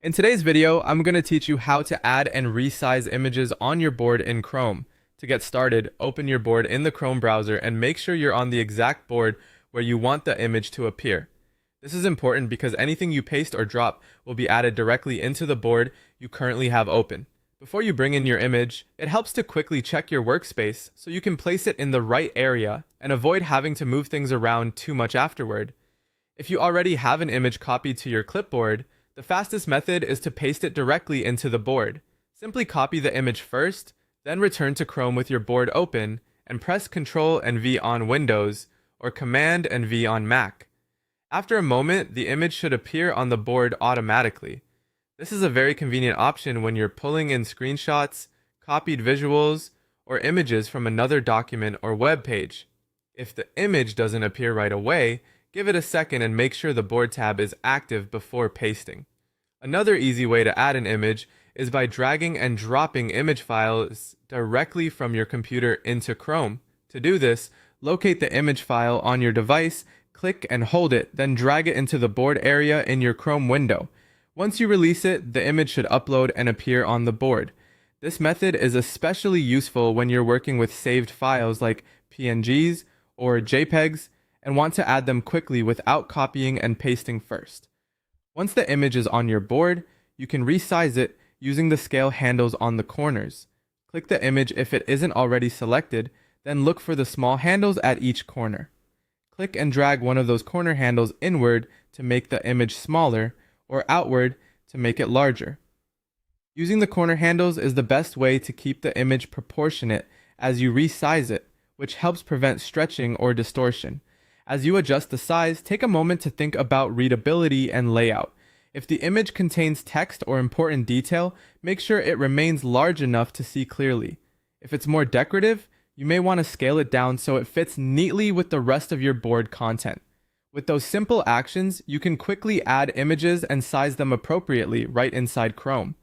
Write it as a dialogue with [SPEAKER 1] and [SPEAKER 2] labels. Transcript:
[SPEAKER 1] In today's video, I'm going to teach you how to add and resize images on your board in Chrome. To get started, open your board in the Chrome browser and make sure you're on the exact board where you want the image to appear. This is important because anything you paste or drop will be added directly into the board you currently have open. Before you bring in your image, it helps to quickly check your workspace so you can place it in the right area and avoid having to move things around too much afterward. If you already have an image copied to your clipboard, the fastest method is to paste it directly into the board. Simply copy the image first, then return to Chrome with your board open, and press Ctrl and V on Windows, or Command and V on Mac. After a moment, the image should appear on the board automatically. This is a very convenient option when you're pulling in screenshots, copied visuals, or images from another document or web page. If the image doesn't appear right away, give it a second and make sure the board tab is active before pasting. Another easy way to add an image is by dragging and dropping image files directly from your computer into Chrome. To do this, locate the image file on your device, click and hold it, then drag it into the board area in your Chrome window. Once you release it, the image should upload and appear on the board. This method is especially useful when you're working with saved files like PNGs or JPEGs and want to add them quickly without copying and pasting first. Once the image is on your board, you can resize it using the scale handles on the corners. Click the image if it isn't already selected, then look for the small handles at each corner. Click and drag one of those corner handles inward to make the image smaller, or outward to make it larger. Using the corner handles is the best way to keep the image proportionate as you resize it, which helps prevent stretching or distortion. As you adjust the size, take a moment to think about readability and layout. If the image contains text or important detail, make sure it remains large enough to see clearly. If it's more decorative, you may want to scale it down so it fits neatly with the rest of your board content. With those simple actions, you can quickly add images and size them appropriately right inside Chrome.